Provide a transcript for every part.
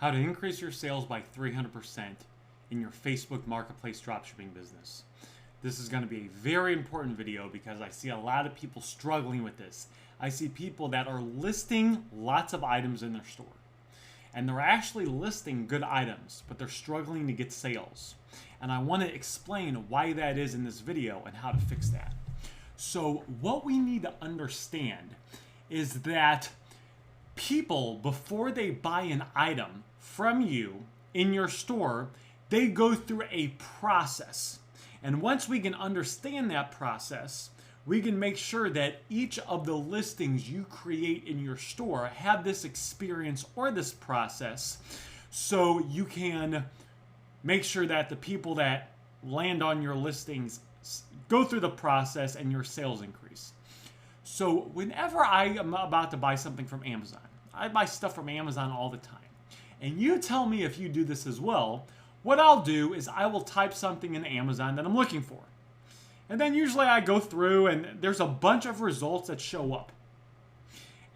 how to increase your sales by 300% in your Facebook Marketplace dropshipping business. This is going to be a very important video because I see a lot of people struggling with this. I see people that are listing lots of items in their store. And they're actually listing good items, but they're struggling to get sales. And I want to explain why that is in this video and how to fix that. So what we need to understand is that people, before they buy an item from you in your store, they go through a process. And once we can understand that process, we can make sure that each of the listings you create in your store have this experience or this process, so you can make sure that the people that land on your listings go through the process and your sales increase. So whenever I am about to buy something from Amazon, I buy stuff from Amazon all the time. And you tell me if you do this as well. What I'll do is I will type something in Amazon that I'm looking for. And then usually I go through and there's a bunch of results that show up.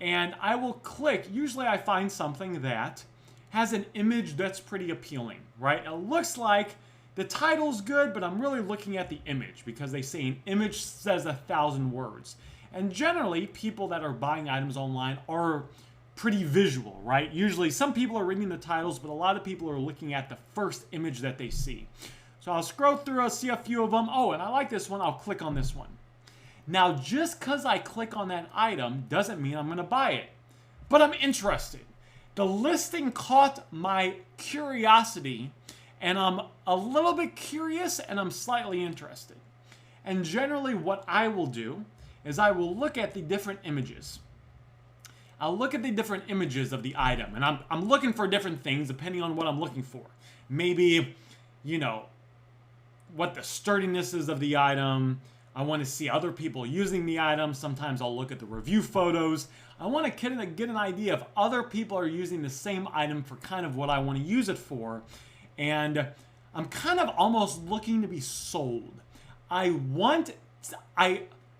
And I will click, usually I find something that has an image that's pretty appealing, right? It looks like the title's good, but I'm really looking at the image because they say an image says 1,000 words. And generally, people that are buying items online are pretty visual, right? Usually some people are reading the titles, but a lot of people are looking at the first image that they see. So I'll scroll through, I'll see a few of them. Oh, and I like this one, I'll click on this one. Now, just because I click on that item doesn't mean I'm going to buy it, but I'm interested. The listing caught my curiosity, and I'm a little bit curious, and I'm slightly interested. And generally what I will do is I will look at the different images. I'll look at the different images of the item, and I'm looking for different things depending on what I'm looking for. Maybe, you know, what the sturdiness is of the item. I want to see other people using the item. Sometimes I'll look at the review photos. I want to get an idea if other people are using the same item for kind of what I want to use it for. And I'm kind of almost looking to be sold.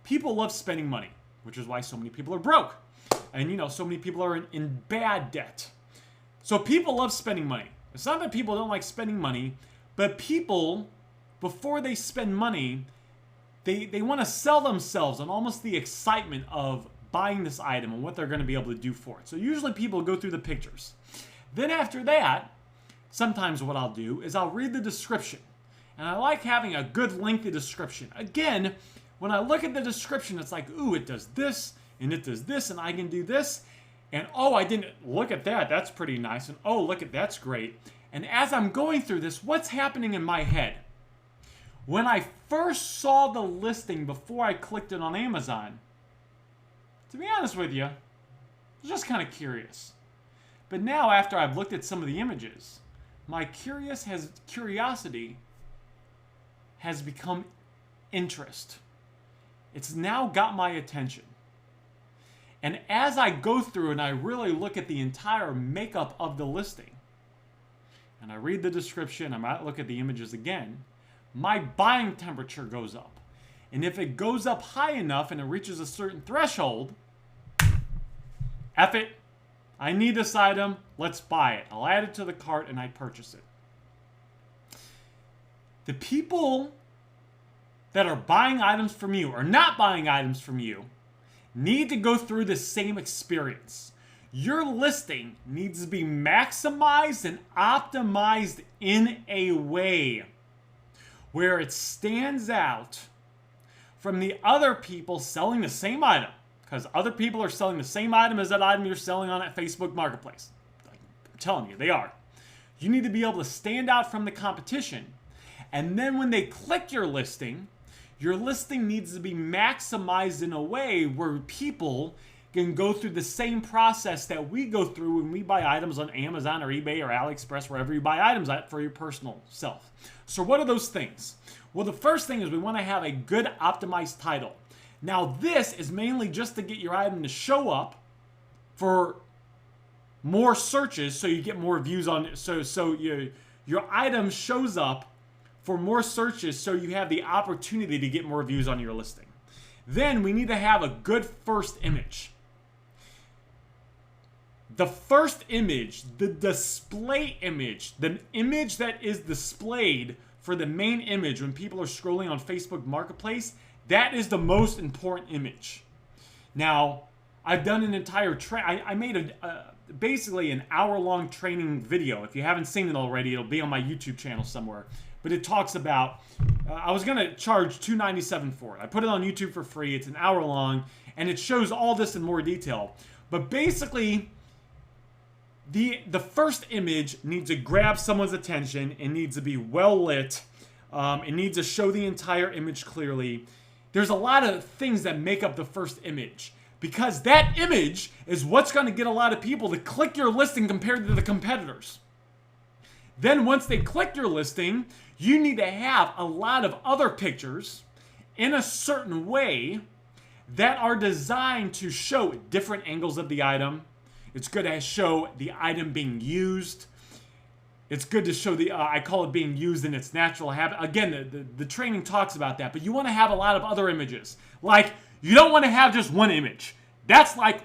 People love spending money, which is why so many people are broke. And you know, so many people are in bad debt. So people love spending money. It's not that people don't like spending money, but people, before they spend money, they want to sell themselves on almost the excitement of buying this item and what they're going to be able to do for it. So usually people go through the pictures. Then after that, sometimes what I'll do is I'll read the description. And I like having a good lengthy description. Again, when I look at the description, it's like, ooh, it does this, and it does this, and I can do this. And oh, I didn't look at that. That's pretty nice. And oh, look at that's great. And as I'm going through this, what's happening in my head? When I first saw the listing before I clicked it on Amazon, to be honest with you, I was just kind of curious. But now after I've looked at some of the images, my curiosity has become interest. It's now got my attention. And as I go through and I really look at the entire makeup of the listing, and I read the description, I might look at the images again, my buying temperature goes up. And if it goes up high enough and it reaches a certain threshold, F it, I need this item, let's buy it. I'll add it to the cart and I purchase it. The people that are buying items from you or not buying items from you need to go through the same experience. Your listing needs to be maximized and optimized in a way where it stands out from the other people selling the same item, because other people are selling the same item as that item you're selling on at Facebook Marketplace. I'm telling you, they are. You need to be able to stand out from the competition, and then when they click your listing needs to be maximized in a way where people can go through the same process that we go through when we buy items on Amazon or eBay or AliExpress, wherever you buy items at for your personal self. So what are those things? Well, the first thing is we want to have a good optimized title. Now, this is mainly just to get your item to show up for more searches so you get more views on it. So your item shows up for more searches so you have the opportunity to get more views on your listing. Then we need to have a good first image. the first image, the display image, the image that is displayed for the main image when people are scrolling on Facebook Marketplace, that is the most important image. Now, I've done an entire I made basically an hour-long training video. If you haven't seen it already, it'll be on my YouTube channel somewhere. But it talks about, I was going to charge $297 for it. I put it on YouTube for free. It's an hour long, and it shows all this in more detail. But basically, the first image needs to grab someone's attention. It needs to be well lit. It needs to show the entire image clearly. There's a lot of things that make up the first image, because that image is what's going to get a lot of people to click your listing compared to the competitors. Then once they click your listing, you need to have a lot of other pictures in a certain way that are designed to show different angles of the item. It's good to show the item being used. It's good to show I call it being used in its natural habit. Again, the training talks about that, but you want to have a lot of other images. Like, you don't want to have just one image. That's like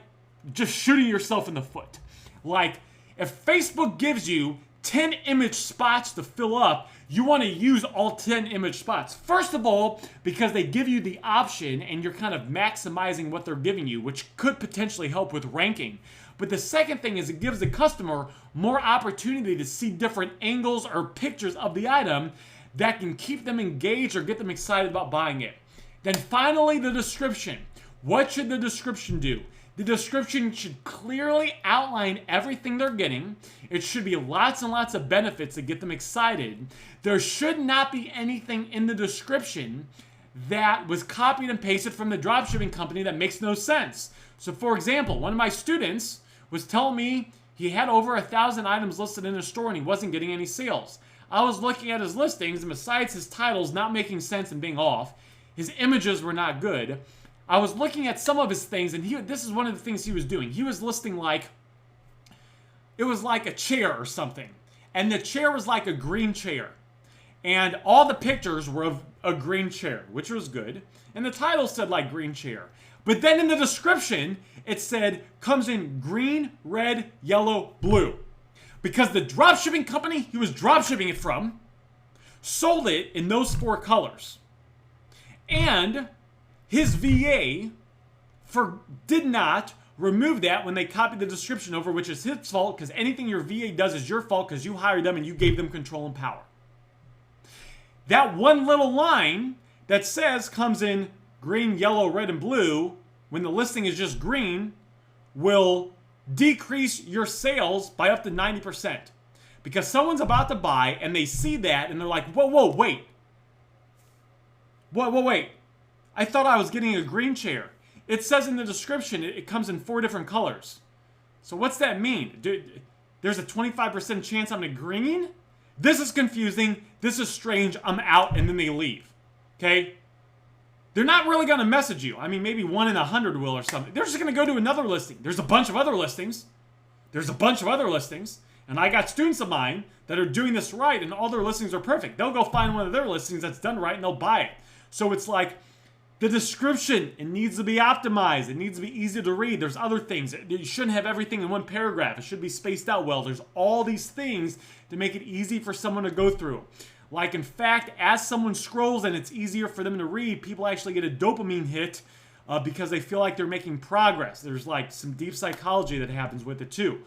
just shooting yourself in the foot. Like, if Facebook gives you 10 image spots to fill up, you want to use all 10 image spots. First of all, because they give you the option and you're kind of maximizing what they're giving you, which could potentially help with ranking. But the second thing is it gives the customer more opportunity to see different angles or pictures of the item that can keep them engaged or get them excited about buying it. Then finally, the description. What should the description do? The description should clearly outline everything they're getting. It should be lots and lots of benefits to get them excited. There should not be anything in the description that was copied and pasted from the dropshipping company that makes no sense. So for example, one of my students was telling me he had over 1,000 items listed in his store and he wasn't getting any sales. I was looking at his listings, and besides his titles not making sense and being off, his images were not good. I was looking at some of his things, and this is one of the things he was doing. He was listing it was like a chair or something. And the chair was like a green chair. And all the pictures were of a green chair, which was good. And the title said like green chair. But then in the description, it said, comes in green, red, yellow, blue. Because the dropshipping company he was dropshipping it from sold it in those 4 colors. And his VA did not remove that when they copied the description over, which is his fault, because anything your VA does is your fault because you hired them and you gave them control and power. That one little line that says comes in green, yellow, red, and blue, when the listing is just green, will decrease your sales by up to 90%. Because someone's about to buy and they see that and they're like, whoa, wait. Wait. I thought I was getting a green chair. It says in the description it comes in 4 different colors. So what's that mean? There's a 25% chance I'm a green? This is confusing. This is strange. I'm out, and then they leave. Okay? They're not really going to message you. I mean, maybe 1 in 100 will or something. They're just going to go to another listing. There's a bunch of other listings. And I got students of mine that are doing this right, and all their listings are perfect. They'll go find one of their listings that's done right, and they'll buy it. So it's like, the description, it needs to be optimized. It needs to be easy to read. There's other things. You shouldn't have everything in one paragraph. It should be spaced out well. There's all these things to make it easy for someone to go through. Like, in fact, as someone scrolls and it's easier for them to read, people actually get a dopamine hit because they feel like they're making progress. There's like some deep psychology that happens with it too.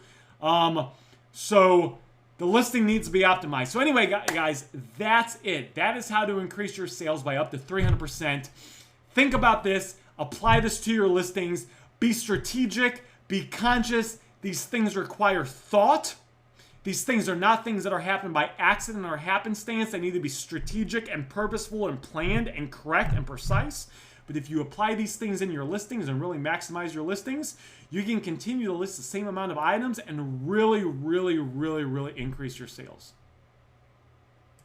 So the listing needs to be optimized. So anyway, guys, that's it. That is how to increase your sales by up to 300%. Think about this. Apply this to your listings. Be strategic. Be conscious. These things require thought. These things are not things that are happening by accident or happenstance. They need to be strategic and purposeful and planned and correct and precise. But if you apply these things in your listings and really maximize your listings, you can continue to list the same amount of items and really, really, really, really increase your sales.